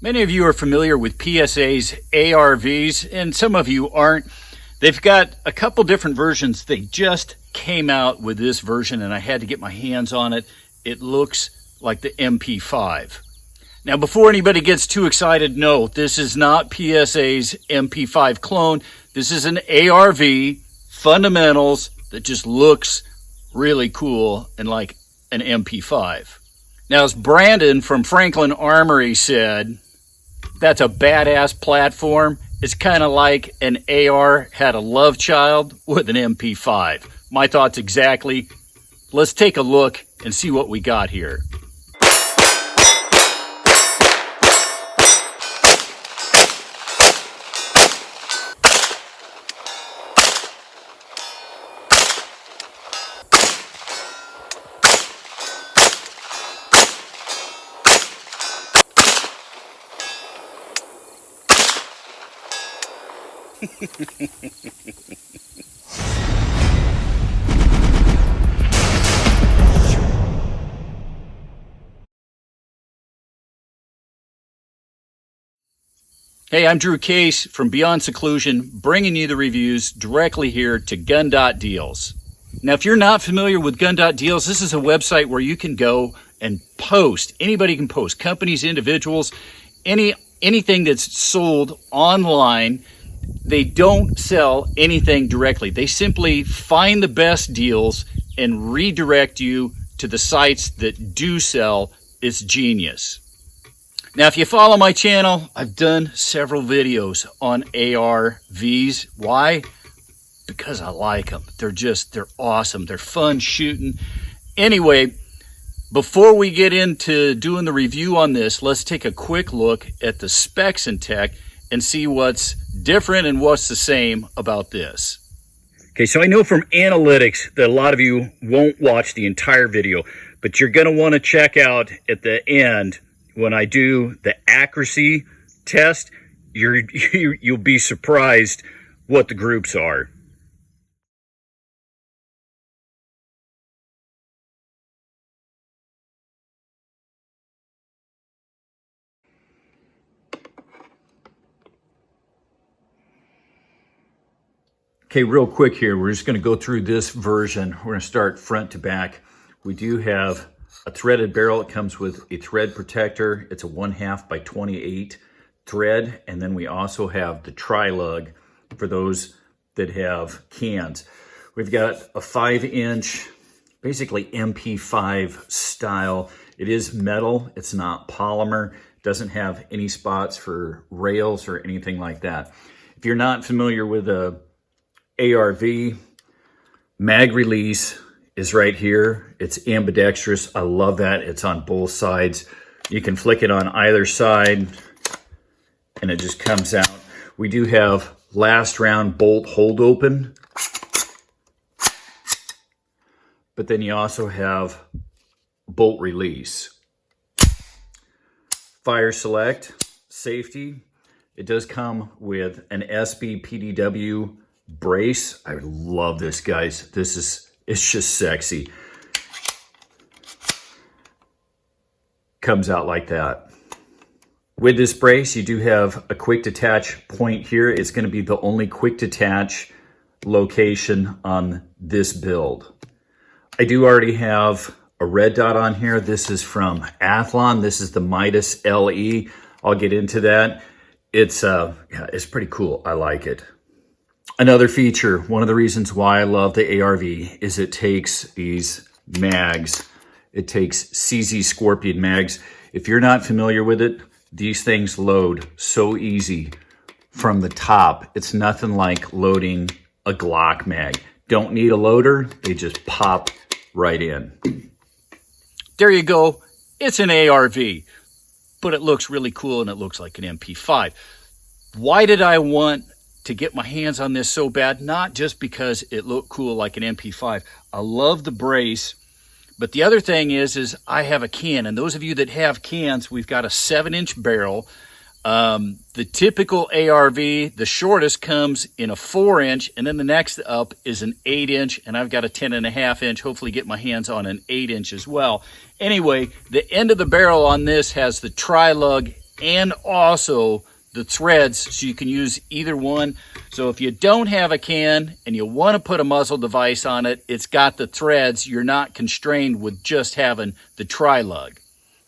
Many of you are familiar with PSA's ARVs, and some of you aren't. They've got a couple different versions. They just came out with this version, and I had to get my hands on it. It looks like the MP5. Now, before anybody gets too excited, no, this is not PSA's MP5 clone. This is an ARV fundamentals that just looks really cool and like an MP5. Now, as Brandon from Franklin Armory said, that's a badass platform. It's kind of like an AR had a love child with an MP5. My thoughts exactly. Let's take a look and see what we got here. Hey, I'm Drew Case from Beyond Seclusion, bringing you the reviews directly here to GunDot Deals. Now, if you're not familiar with GunDot Deals, this is a website where you can go and post. Anybody can post, companies, individuals, anything that's sold online. They don't sell anything directly. They simply find the best deals and redirect you to the sites that do sell. It's genius. Now, if you follow my channel, I've done several videos on ARVs. Why? Because I like them. They're awesome. They're fun shooting. Anyway, before we get into doing the review on this, let's take a quick look at the specs and tech and see what's different and what's the same about this. Okay, so I know from analytics that a lot of you won't watch the entire video, but you're going to want to check out at the end when I do the accuracy test. You'll be surprised what the groups are. Okay, real quick here, we're just going to go through this version. We're going to start front to back. We do have a threaded barrel. It comes with a thread protector. It's a 1/2 by 28 thread. And then we also have the Tri-Lug for those that have cans. We've got a 5-inch, basically MP5 style. It is metal. It's not polymer. It doesn't have any spots for rails or anything like that. If you're not familiar with a ARV, mag release is right here. It's ambidextrous. I love that. It's on both sides. You can flick it on either side and it just comes out. We do have last round bolt hold open, but then you also have bolt release. Fire select, safety. It does come with an SB PDW brace. I love this, guys. It's just sexy. Comes out like that. With this brace, you do have a quick detach point here. It's going to be the only quick detach location on this build. I do already have a red dot on here. This is from Athlon. This is the Midas LE. I'll get into that. It's pretty cool. I like it. Another feature, one of the reasons why I love the ARV is it takes these mags. It takes CZ Scorpion mags. If you're not familiar with it, these things load so easy from the top. It's nothing like loading a Glock mag. Don't need a loader. They just pop right in. There you go. It's an ARV, but it looks really cool and it looks like an MP5. Why did I want to get my hands on this so bad? Not just because it looked cool like an MP5. I love the brace, but the other thing is I have a can, and those of you that have cans, we've got a 7-inch barrel. The typical ARV, the shortest comes in a 4-inch, and then the next up is an 8-inch, and I've got a 10.5-inch. Hopefully get my hands on an 8-inch as well. Anyway, the end of the barrel on this has the Tri-Lug and also the threads, so you can use either one. So if you don't have a can and you want to put a muzzle device on it, it's got the threads. You're not constrained with just having the Tri-Lug.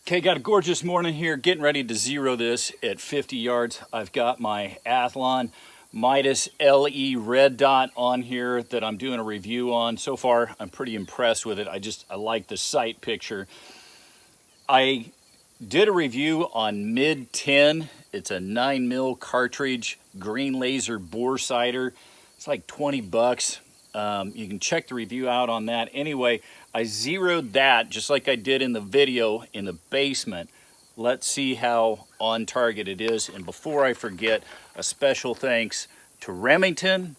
Okay, got a gorgeous morning here, getting ready to zero this at 50 yards. I've got my Athlon Midas LE red dot on here that I'm doing a review on. So far, I'm pretty impressed with it. I like the sight picture. I did a review on Mid 10. It's a 9mm cartridge, green laser bore sighter. It's like 20 bucks. You can check the review out on that. Anyway, I zeroed that just like I did in the video in the basement. Let's see how on target it is. And before I forget, a special thanks to Remington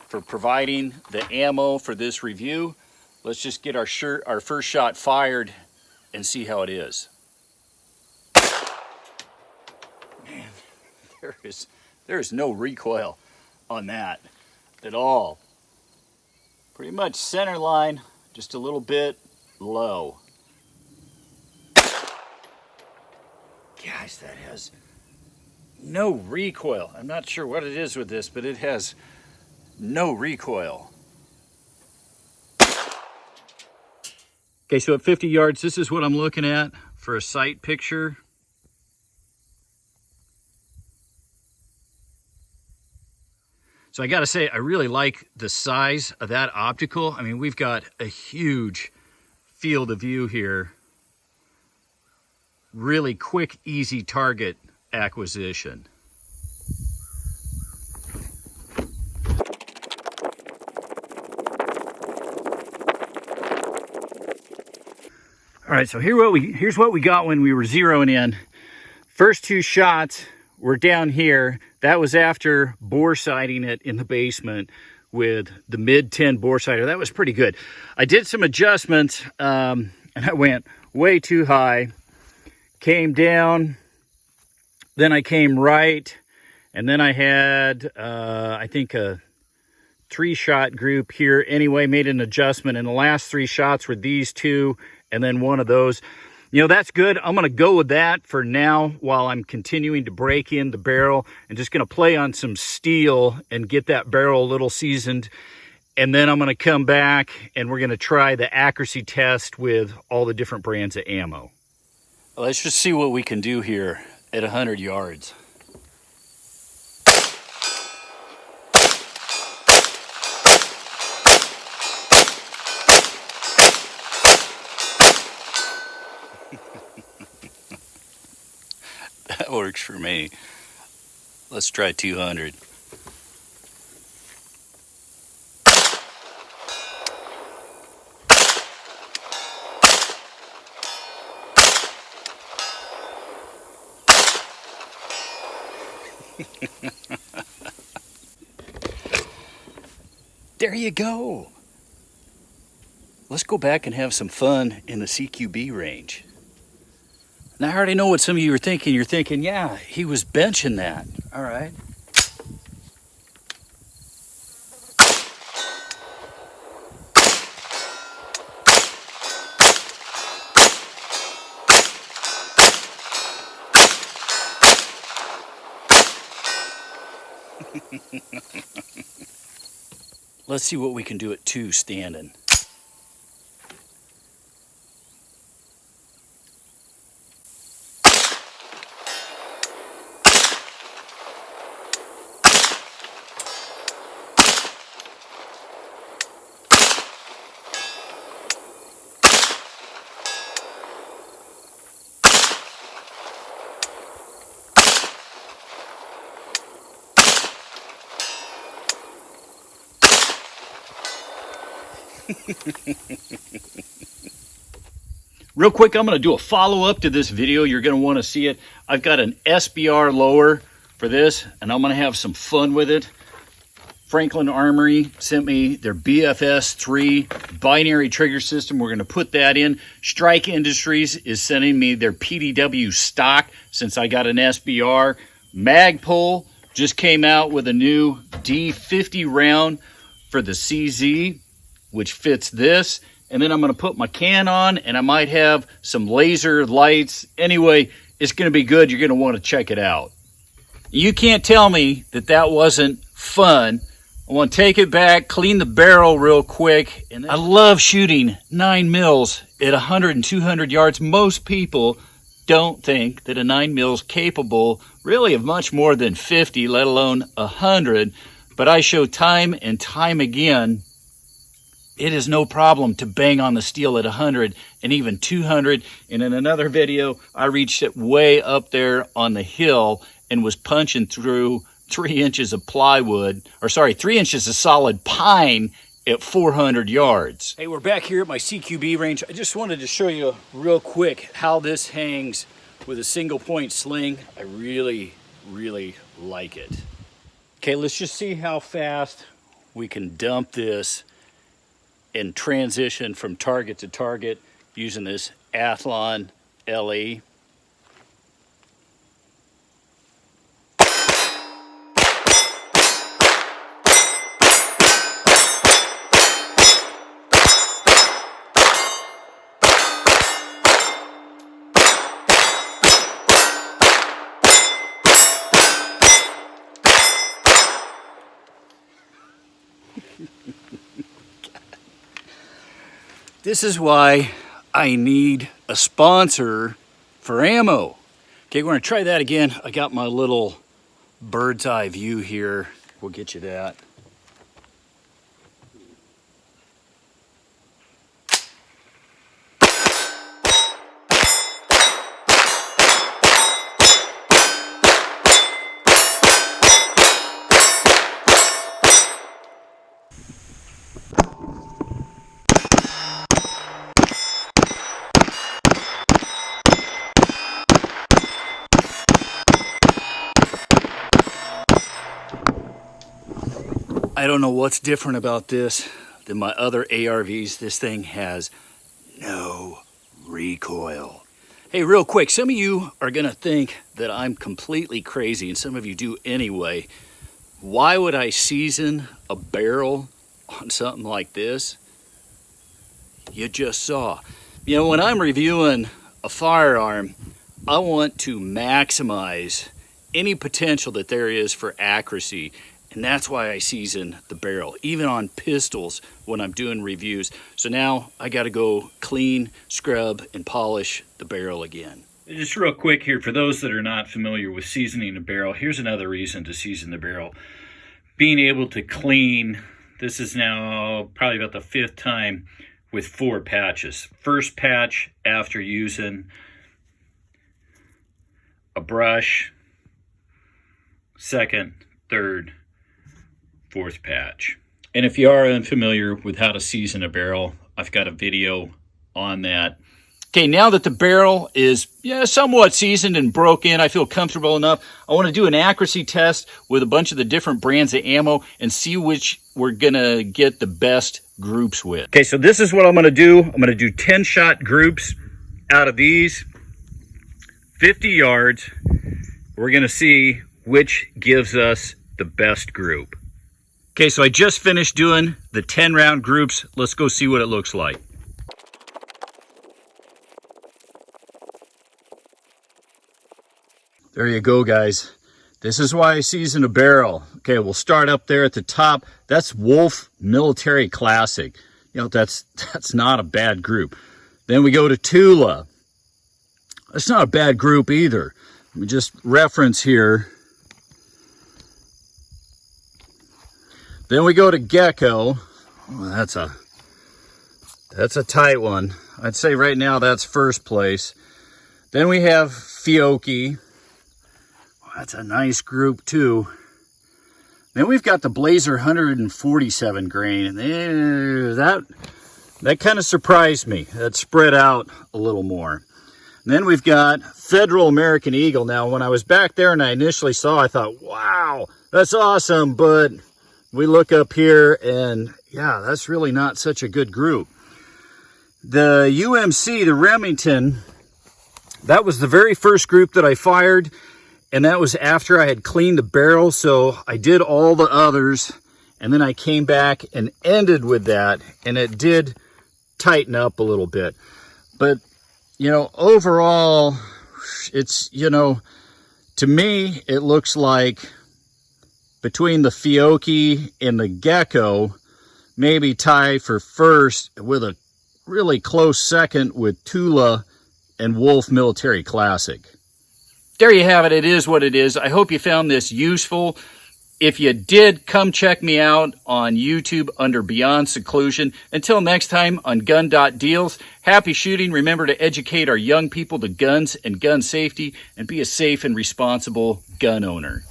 for providing the ammo for this review. Let's just get our first shot fired and see how it is. Man, there is no recoil on that at all. Pretty much center line, just a little bit low. Gosh, that has no recoil. I'm not sure what it is with this, but it has no recoil. Okay, so at 50 yards, this is what I'm looking at for a sight picture. So I gotta say, I really like the size of that optical. I mean, we've got a huge field of view here. Really quick, easy target acquisition. All right, so here's what we got when we were zeroing in. First two shots were down here. That was after bore sighting it in the basement with the Mid 10 bore sighter. That was pretty good. I did some adjustments and I went way too high, came down, then I came right, and then I had, I think a 3-shot group here. Anyway, made an adjustment, and the last 3 shots were these two, and then one of those. You know, that's good. I'm going to go with that for now while I'm continuing to break in the barrel, and just going to play on some steel and get that barrel a little seasoned. And then I'm going to come back and we're going to try the accuracy test with all the different brands of ammo. Let's just see what we can do here at 100 yards. That works for me. Let's try 200. There you go. Let's go back and have some fun in the CQB range. Now, I already know what some of you are thinking. You're thinking, yeah, he was benching that. All right. Let's see what we can do at 2 standing. Real quick, I'm going to do a follow-up to this video. You're going to want to see it. I've got an SBR lower for this, and I'm going to have some fun with it. Franklin Armory sent me their BFS 3 binary trigger system. We're going to put that in. Strike Industries is sending me their PDW stock since I got an SBR. Magpul just came out with a new D50 round for the CZ, which fits this. And then I'm going to put my can on, and I might have some laser lights. Anyway, it's going to be good. You're going to want to check it out. You can't tell me that that wasn't fun. I want to take it back, clean the barrel real quick. And I love shooting 9 mils at 100 and 200 yards. Most people don't think that a 9 mil is capable really of much more than 50, let alone 100. But I show time and time again, it is no problem to bang on the steel at 100 and even 200. And in another video, I reached it way up there on the hill and was punching through 3 inches of plywood, or sorry, 3 inches of solid pine at 400 yards. Hey, we're back here at my CQB range. I just wanted to show you real quick how this hangs with a single point sling. I really, really like it. Okay, let's just see how fast we can dump this and transition from target to target using this Athlon LE. This is why I need a sponsor for ammo. Okay, we're gonna try that again. I got my little bird's eye view here. We'll get you that. I don't know what's different about this than my other ARVs. This thing has no recoil. Hey, real quick, some of you are gonna think that I'm completely crazy, and some of you do anyway. Why would I season a barrel on something like this? You just saw. You know, when I'm reviewing a firearm, I want to maximize any potential that there is for accuracy. And that's why I season the barrel, even on pistols when I'm doing reviews. So now I gotta go clean, scrub, and polish the barrel again. Just real quick here, for those that are not familiar with seasoning a barrel, here's another reason to season the barrel. Being able to clean, this is now probably about the 5th time with 4 patches. First patch after using a brush, second, third, 4th patch. And if you are unfamiliar with how to season a barrel, I've got a video on that. Okay, now that the barrel is somewhat seasoned and broke in, I feel comfortable enough. I want to do an accuracy test with a bunch of the different brands of ammo and see which we're gonna get the best groups with. Okay, so this is what I'm gonna do. I'm gonna do 10-shot groups out of these, 50 yards. We're gonna see which gives us the best group. Okay, so I just finished doing the 10-round groups. Let's go see what it looks like. There you go, guys. This is why I season a barrel. Okay, we'll start up there at the top. That's Wolf Military Classic. You know, that's not a bad group. Then we go to Tula. That's not a bad group either. Let me just reference here. Then we go to Gecko. Oh, that's a tight one. I'd say right now that's first place. Then we have Fiocchi. Oh, that's a nice group too. Then we've got the Blazer 147 grain, and that kind of surprised me. That spread out a little more. And then we've got Federal American Eagle. Now, when I was back there and I initially saw, I thought, wow, that's awesome, but we look up here and yeah, that's really not such a good group. The UMC, the Remington, that was the very first group that I fired, and that was after I had cleaned the barrel, so I did all the others, and then I came back and ended with that, and it did tighten up a little bit. But, you know, overall, it's, you know, to me, it looks like between the Fiocchi and the Gecko, maybe tie for first with a really close second with Tula and Wolf Military Classic. There you have it. It is what it is. I hope you found this useful. If you did, come check me out on YouTube under Beyond Seclusion. Until next time on GunDot Deals, happy shooting. Remember to educate our young people to guns and gun safety, and be a safe and responsible gun owner.